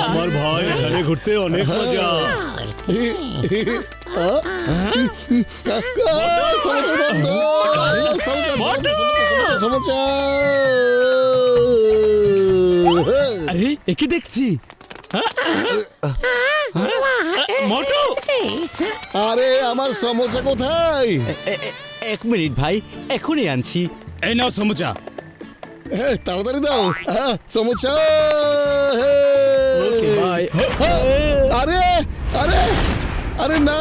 আমার ভাই এখানে ঘুরতে অনেক মজা। আরে একে দেখছি। মোটু, আরে আমার সমোসা কোথায়? এক মিনিট ভাই, এখনই আনছি। এই নাও সমুচা। তাড়াতাড়ি দাও সমোসা। ভাই আরে আরে আরে না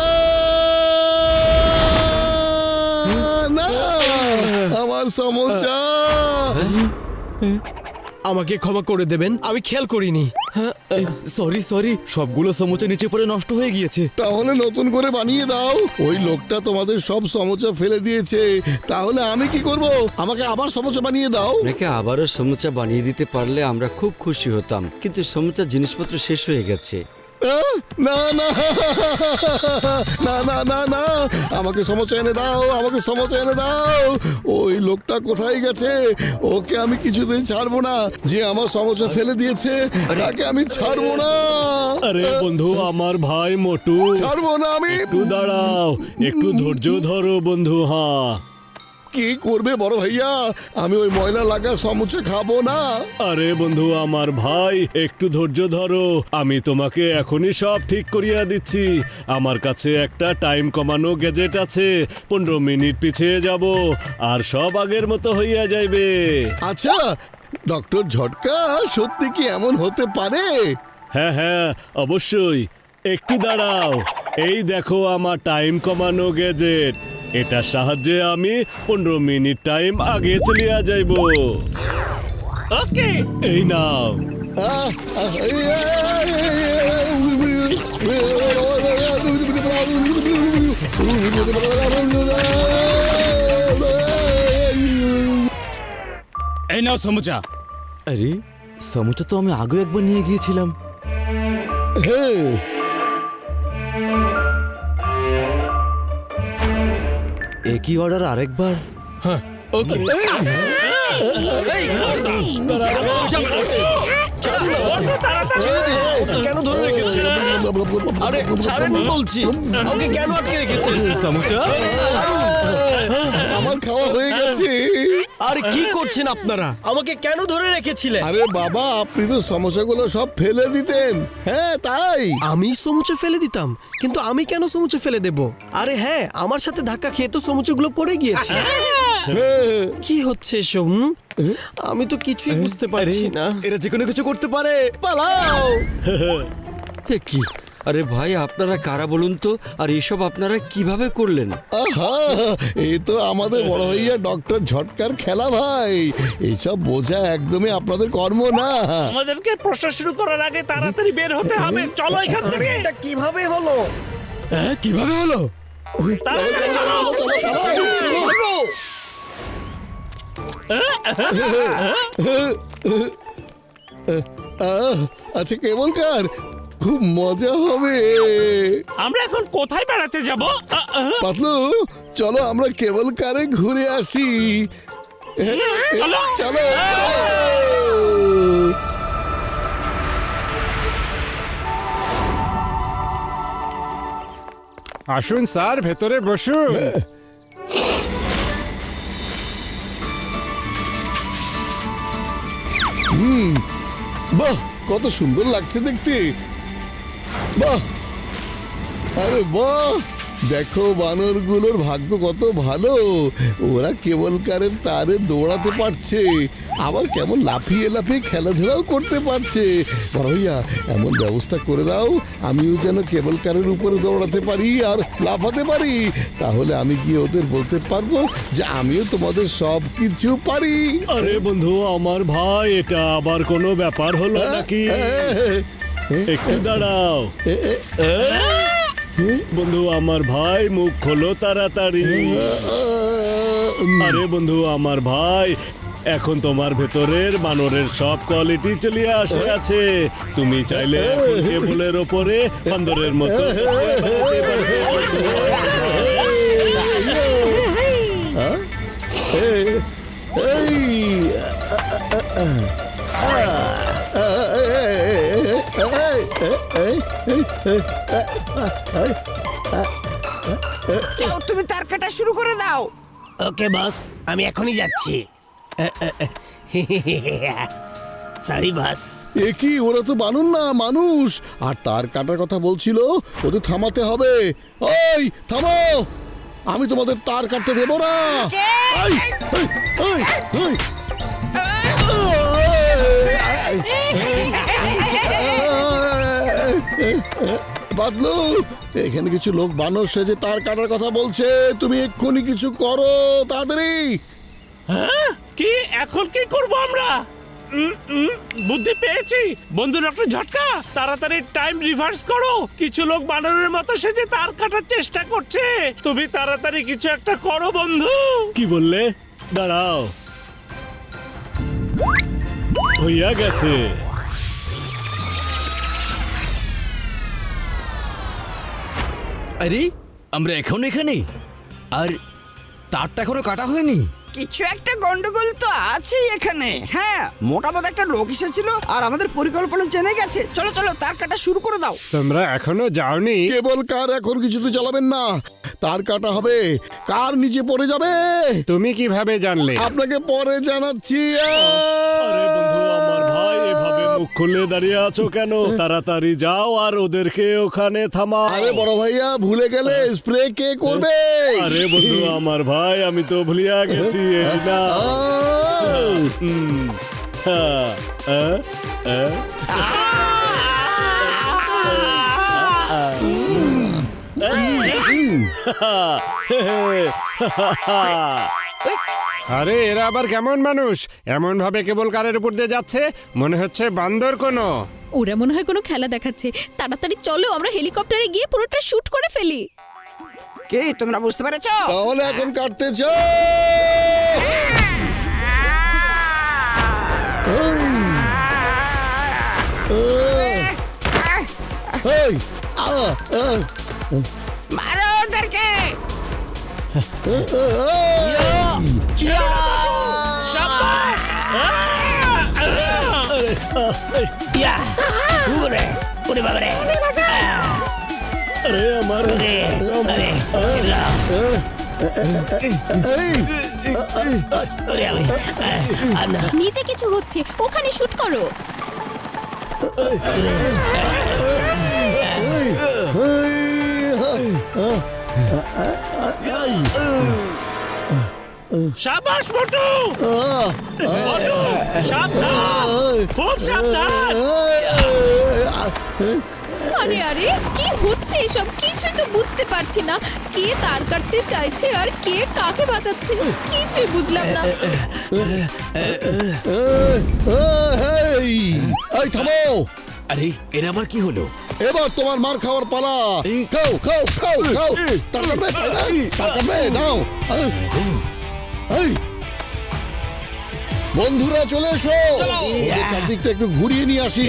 না, আমার সমোসা। আমাকে ক্ষমা করে দেবেন, আমি খেয়াল করিনি। সরি সরি, সবগুলো সমোচা নিচে পড়ে নষ্ট হয়ে গিয়েছে। তাহলে নতুন করে বানিয়ে দাও। ওই লোকটা তোমাদের সব সমোসা ফেলে দিয়েছে, তাহলে আমি কি করব? আমাকে আবার সমোসা বানিয়ে দাও। আপনাকে আবারও সমুচা বানিয়ে দিতে পারলে আমরা খুব খুশি হতাম, কিন্তু সমুচা জিনিসপত্র শেষ হয়ে গেছে। না না না না না না, আমাকে সমোসা এনে দাও, আমাকে সমোসা এনে দাও। ওই লোকটা কোথায় গেছে? ওকে আমি কিছুতেই ছাড়বো না। যে আমার সমোসা ফেলে দিয়েছে তাকে আমি ছাড়বো না। আরে বন্ধু, আমার ভাই মোটু, ছাড়বো না আমি। একটু দাঁড়াও, একটু ধৈর্য ধরো বন্ধু। হ্যাঁ, কি করবে বড় ভাইয়া? আমি ওই ময়লা লাগা সমোসা খাবো না। আরে বন্ধু আমার ভাই, একটু ধৈর্য ধরো, আমি তোমাকে এখনই সব ঠিক করিয়া দিচ্ছি। আমার কাছে একটা টাইম কমানো গ্যাজেট আছে, 15 মিনিট পিছিয়ে যাব আর সব আগের মতো হইয়া যাইবে। আচ্ছা, ডক্টর ঝটকা সত্যি কি এমন হতে পারে? হ্যাঁ হ্যাঁ, অবশ্যই। একটু দাঁড়াও, এই দেখো আমার টাইম কমানো গ্যাজেট। এটার সাহায্যে আমি 15 মিনিট টাইম আগে চলিয়া যাইব। ওকে, এই নাও। আহ, আহ, এই নাও সমুচা। আরে সমোচা তো আমি আগে একবার নিয়ে গিয়েছিলাম। হ্যাঁ, একই অর্ডার আরেকবার। ওকে। কেন ধরে রেখেছে? আরে ছাড়েন বলছি, আমাকে কেন আটকে রেখেছে? সমোচা আমার খাওয়া হয়ে গেছে। আরে কি করছেন আপনারা? আমাকে কেন ধরে রেখেছিলেন? আরে বাবা, আপনি তো সমস্যাগুলো সব ফেলে দিতেন। হ্যাঁ তাই। আমি সমুচে ফেলে দিতাম, কিন্তু আমি কেন সমুচে ফেলে দেব? আরে হ্যাঁ, আমার সাথে ধাক্কা খেয়ে তো সমুচেগুলো পড়ে গিয়েছে। হ্যাঁ, কি হচ্ছে এসব? আমি তো কিছুই বুঝতে পারছি না। এরা যে কোনো কিছু করতে পারে, পালাও। এ কি? আরে ভাই, আপনারা কারা বলুন তো? আর এসব আপনারা কিভাবে করলেন? আহা, এই তো আমাদের বড় ভাইয়া ডক্টর ঝটকার খেলা ভাই। এইসব বোঝা একদমই আপনাদের কর্ম না। আমাদেরকে প্রশ্ন শুরু করার আগে তাড়াতাড়ি বের হতে হবে। চলো এখান থেকে। এটা কিভাবে হলো? কিভাবে হলো? তাড়াতাড়ি চলো। আচ্ছা, কেমন কার? খুব মজা হবে। আমরা এখন কোথায় বেড়াতে যাব? পাতলু, চলো আমরা কেবল কারে ঘুরে আসি। চলো। চলো। আসুন স্যার, ভেতরে বসুন। বাহ, কত সুন্দর লাগছে দেখতে। বাহ, আরে বাহ, দেখো বানরগুলোর ভাগ্য কত ভালো। ওরা কেবল কারের তারে দৌড়াতে পারছে, আবার কেমন লাফিয়ে লাফিয়ে খেলাধুলাও করতে পারছে। বড় ভাইয়া, এমন ব্যবস্থা করে দাও আমিও যেন কেবল কারের উপরে দৌড়াতে পারি আর লাফাতে পারি। তাহলে আমি গিয়ে ওদের বলতে পারবো যে আমিও তোমাদের সব কিছু পারি। আরে বন্ধু আমার ভাই, এটা আবার কোনো ব্যাপার হলো নাকি? একটু দাঁড়াও বন্ধু আমার ভাই, মুখ খোলো তাড়াতাড়ি। আরে বন্ধু আমার ভাই, এখন তোমার ভেতরের বানরের সব কোয়ালিটি চলে আসে আছে। তুমি চাইলে কেবলের ওপরে বান্দরের মতো যাও, তুমি তার কাটা শুরু করে দাও। ওকে বস, আমি এখনই যাচ্ছি। Sorry boss. এ কি, ওরা তো বানর না, মানুষ। আর তার কাটার কথা বলছিল, ওদের থামাতে হবে। ওই থামো, আমি তোমাদের তার কাটতে দেবো না। এই, এই, এই, এই। বাদলু, এখানে কিছু লোক বানর সেজে তার কাটার কথা বলছে। তুমি এক্ষুনি কিছু করো, তাড়াতাড়ি। হ্যাঁ, কি এখন কি করব আমরা? বুদ্ধি পেয়েছি বন্ধু ডক্টর ঝটকা, তাড়াতাড়ি টাইম রিভার্স করো। কিছু লোক বানরের মতো সেজে তার কাটার চেষ্টা করছে, তুমি তাড়াতাড়ি কিছু একটা করো বন্ধু। কি বললে? দাঁড়াও, হইয়া গেছে। আরে আমরা এখন এখানে, আর তারটা এখনো কাটা হয়নি। কিছু একটা গন্ডগোল তো আছেই এখানে। হ্যাঁ, মোটামুটি একটা লোক এসেছিল আর আমাদের পরিকল্পনা জেনে গেছে। চলো চলো, তার কাটা শুরু করে দাও। তোমরা এখনো যাওনি? কেবল কার এখন কিছু তো চালাবেন না, তার কাটা হবে, কার নিচে পড়ে যাবে। তুমি কিভাবে জানলে? আপনাকে পরে জানাচ্ছি। আরে বন্ধু আমার ভাই, এভাবে মুখ খুলে দাঁড়িয়ে আছো কেন? তাড়াতাড়ি যাও আর ওদেরকে ওখানে থামাও। আরে বড় ভাইয়া, ভুলে গেলে স্প্রে কে করবে? আরে বন্ধু আমার ভাই, আমি তো ভুলিয়া গেছি। এই না। হ্যাঁ, হ্যাঁ, হ্যাঁ। আরে এরা আবার কেমন মানুষ? এমন ভাবে কেবল কারের উপর দিয়ে যাচ্ছে, মনে হচ্ছে বান্দর কোনো। ওরা মনে হয় কোনো খেলা দেখাচ্ছে। তাড়াতাড়ি চলো, আমরা হেলিকপ্টারে গিয়ে পুরোটা শুট করে ফেলি। কি তোমরা বুঝতে পেরেছো? তাহলে এখন কাটতে চাও? এই, মারো ওদেরকে। শাবাশ! আরে আমার নিচে কিছু হচ্ছে, ওখানে শুট করো। শাবাশ মোটু! মোটু, সাবধান, খুব সাবধান। আরে আরে, কি হচ্ছে এসব? কিছুই তো বুঝতে পারছি না। কে তার কাটতে চাইছে আর কে কাকে বাঁচাচ্ছে, কিছুই বুঝলাম না। এই থামো! আরে এর আবার কি হলো? এবার তোমার মার খাওয়ার পালা। খাও খাও খাও খাও, তার কাটবে, তার কাটবে, নাও। এই, বন্ধুরা চলে এসো, ওদের চারদিকটা একটু ঘুরিয়ে নিয়ে আসি।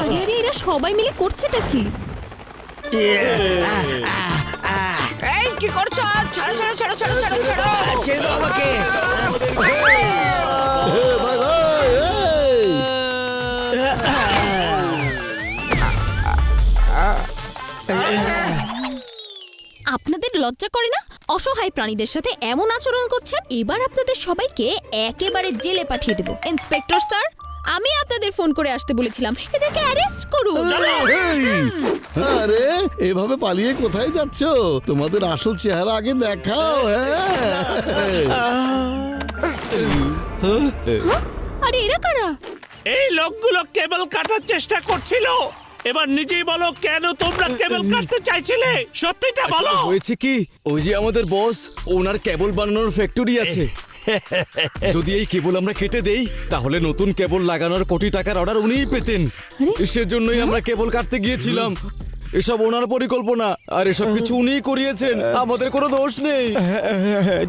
আরে আরে, এরা সবাই মিলে করছেটা কি? এই কি করছো? ছাড়ো ছাড়ো ছাড়ো ছাড়ো ছাড়ো ছাড়ো। ছেড়ে দাও আমাকে। ভাই ভাই, এই। আপনাদের লজ্জা করে না? অসহায় প্রাণীদের সাথে এমন আচরণ করছেন। এবার আপনাদের সবাইকে একেবারে জেলে পাঠিয়ে দেব। ইন্সপেক্টর স্যার, আমি আপনাদের ফোন করে আসতে বলেছিলাম। এদেরকে অ্যারেস্ট করুন। এই, আরে এভাবে পালিয়ে কোথায় যাচ্ছ? তোমাদের আসল চেহারা আগে দেখাও। আরে এরা কারা? এই লোকগুলো কেবল কাটার চেষ্টা করছিল। এবার নিজেই বলো, কেন তোমরা কেবল কাটতে চাইছিলে? সত্যিটা বলো। হয়েছে কি, ওই যে আমাদের বস, ওনার কেবল বানানোর ফ্যাক্টরি আছে। যদি এই কেবল আমরা কেটে দেই, তাহলে নতুন কেবল লাগানোর কোটি টাকার অর্ডার উনিই পেতেন। সেজন্যই আমরা কেবল কাটতে গিয়েছিলাম। এসব ওনার পরিকল্পনা, আর এসব কিছু উনিই করিয়েছেন, আমাদের কোনো দোষ নেই।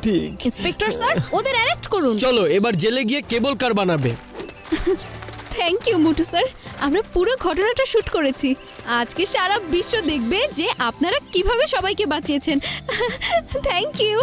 ঠিক। ইন্সপেক্টর স্যার, ওদের অ্যারেস্ট করুন। চলো এবার জেলে গিয়ে কেবল কার বানাবে। থ্যাংক ইউ মুটু স্যার, আমরা পুরো ঘটনাটা শুট করেছি। আজকে সারা বিশ্ব দেখবে যে আপনারা কিভাবে সবাইকে বাঁচিয়েছেন। Thank you.